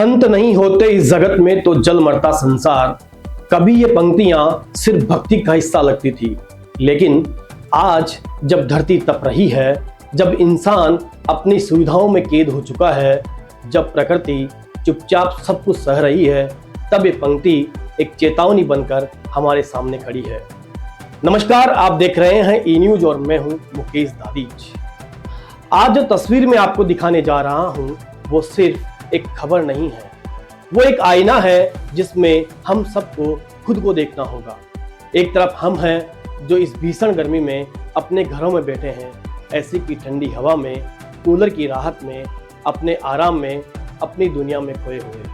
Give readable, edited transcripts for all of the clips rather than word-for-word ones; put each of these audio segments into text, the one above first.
संत नहीं होते इस जगत में तो जल मरता संसार। कभी ये पंक्तियां सिर्फ भक्ति का हिस्सा लगती थी, लेकिन आज जब धरती तप रही है, जब इंसान अपनी सुविधाओं में कैद हो चुका है, जब प्रकृति चुपचाप सब कुछ सह रही है, तब ये पंक्ति एक चेतावनी बनकर हमारे सामने खड़ी है। नमस्कार, आप देख रहे हैं ई न्यूज और मैं हूं मुकेश दादीज। आज जो तस्वीर में आपको दिखाने जा रहा हूं वो सिर्फ एक खबर नहीं है, वो एक आईना है जिसमें हम सबको खुद को देखना होगा। एक तरफ हम हैं जो इस भीषण गर्मी में अपने घरों में बैठे हैं, ऐसी की ठंडी हवा में, कूलर की राहत में, अपने आराम में, अपनी दुनिया में खोए हुए।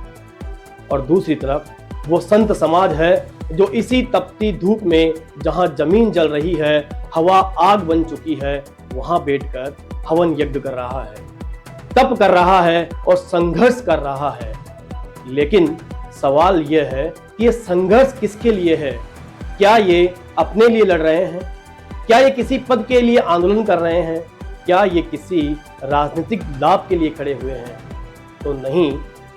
और दूसरी तरफ वो संत समाज है जो इसी तपती धूप में, जहां जमीन जल रही है, हवा आग बन चुकी है, वहां बैठकर हवन यज्ञ कर रहा है, तप कर रहा है और संघर्ष कर रहा है। लेकिन सवाल यह है कि ये संघर्ष किसके लिए है? क्या ये अपने लिए लड़ रहे हैं? क्या ये किसी पद के लिए आंदोलन कर रहे हैं? क्या ये किसी राजनीतिक लाभ के लिए खड़े हुए हैं? तो नहीं,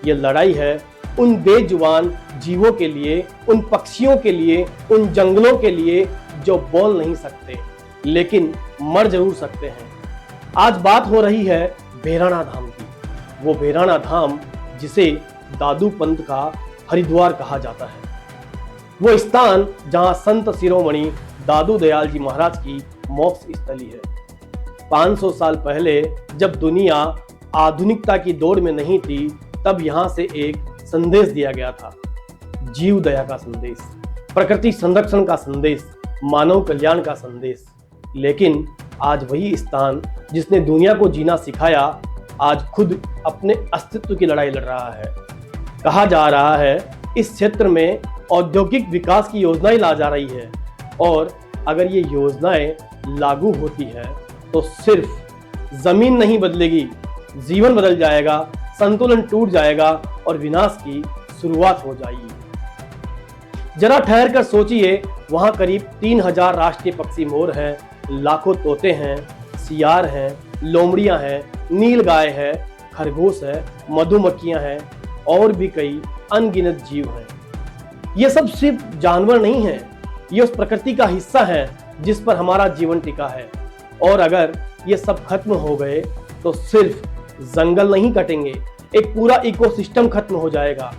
ये लड़ाई है उन बेजुबान जीवों के लिए, उन पक्षियों के लिए, उन जंगलों के लिए जो बोल नहीं सकते लेकिन मर जरूर सकते हैं। आज बात हो रही है भैराणा धाम की, वो भैराणा धाम जिसे दादू पंथ का हरिद्वार कहा जाता है। वो स्थान जहां संत शिरोमणि दादू दयाल जी महाराज की मोक्ष स्थली है। 500 साल पहले जब दुनिया आधुनिकता की दौड़ में नहीं थी, तब यहां से एक संदेश दिया गया था, जीव दया का संदेश, प्रकृति संरक्षण का संदेश, मानव कल्याण का संदेश। लेकिन आज वही स्थान जिसने दुनिया को जीना सिखाया, आज खुद अपने अस्तित्व की लड़ाई लड़ रहा है। कहा जा रहा है इस क्षेत्र में औद्योगिक विकास की योजनाएं ला जा रही है, और अगर ये योजनाएं लागू होती है तो सिर्फ जमीन नहीं बदलेगी, जीवन बदल जाएगा, संतुलन टूट जाएगा और विनाश की शुरुआत हो जाएगी। जरा ठहर कर सोचिए, वहां करीब 3000 राष्ट्रीय पक्षी मोर हैं, लाखों तोते हैं, सियार हैं, लोमड़ियां हैं, नीलगाय है, खरगोश है, मधुमक्खियां हैं और भी कई अनगिनत जीव हैं। ये सब सिर्फ जानवर नहीं हैं, ये उस प्रकृति का हिस्सा है जिस पर हमारा जीवन टिका है। और अगर ये सब खत्म हो गए तो सिर्फ जंगल नहीं कटेंगे, एक पूरा इकोसिस्टम खत्म हो जाएगा।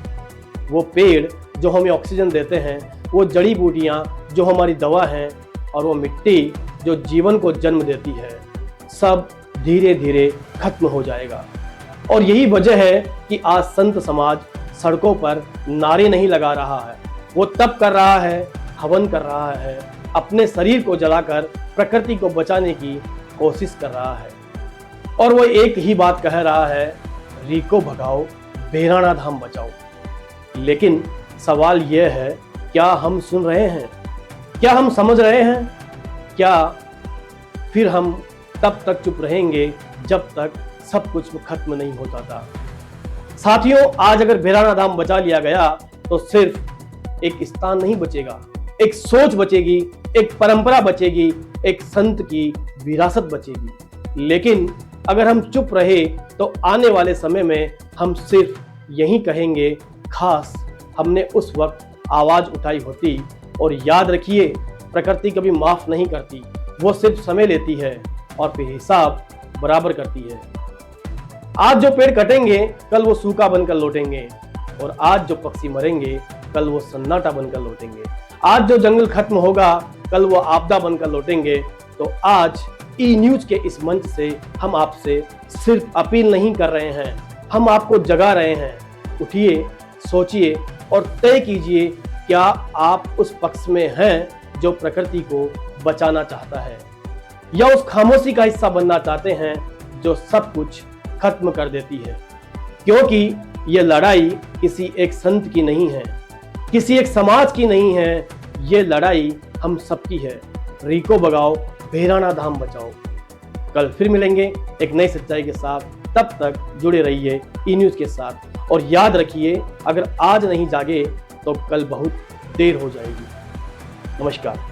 वो पेड़ जो हमें ऑक्सीजन देते हैं, वो जड़ी बूटियां जो हमारी दवा हैं, और वो मिट्टी जो जीवन को जन्म देती है, सब धीरे धीरे खत्म हो जाएगा। और यही वजह है कि आज संत समाज सड़कों पर नारे नहीं लगा रहा है, वो तप कर रहा है, हवन कर रहा है, अपने शरीर को जलाकर प्रकृति को बचाने की कोशिश कर रहा है। और वो एक ही बात कह रहा है, रीको भगाओ, भैराणा धाम बचाओ। लेकिन सवाल यह है, क्या हम सुन रहे हैं? क्या हम समझ रहे हैं? क्या फिर हम तब तक चुप रहेंगे जब तक सब कुछ खत्म नहीं होता था? साथियों, आज अगर भैराणा धाम बचा लिया गया तो सिर्फ एक स्थान नहीं बचेगा, एक सोच बचेगी, एक परंपरा बचेगी, एक संत की विरासत बचेगी। लेकिन अगर हम चुप रहे तो आने वाले समय में हम सिर्फ यही कहेंगे, खास हमने उस वक्त आवाज उठाई होती। और याद रखिए, प्रकृति कभी माफ नहीं करती, वो सिर्फ समय लेती है और फिर हिसाब बराबर करती है। आज जो पेड़ कटेंगे कल वो सूखा बनकर लौटेंगे, और आज जो पक्षी मरेंगे कल वो सन्नाटा बनकर लौटेंगे। आज जो जंगल खत्म होगा कल वो आपदा बनकर लौटेंगे। तो आज ई न्यूज के इस मंच से हम आपसे सिर्फ अपील नहीं कर रहे हैं, हम आपको जगा रहे हैं। उठिए, सोचिए और तय कीजिए, क्या आप उस पक्ष में हैं जो प्रकृति को बचाना चाहता है, या उस खामोशी का हिस्सा बनना चाहते हैं जो सब कुछ खत्म कर देती है? क्योंकि ये लड़ाई किसी एक संत की नहीं है, किसी एक समाज की नहीं है, ये लड़ाई हम सबकी है। रीको भगाओ, भैराणा धाम बचाओ। कल फिर मिलेंगे एक नई सच्चाई के साथ, तब तक जुड़े रहिए ई न्यूज के साथ। और याद रखिए, अगर आज नहीं जागे तो कल बहुत देर हो जाएगी। नमस्कार।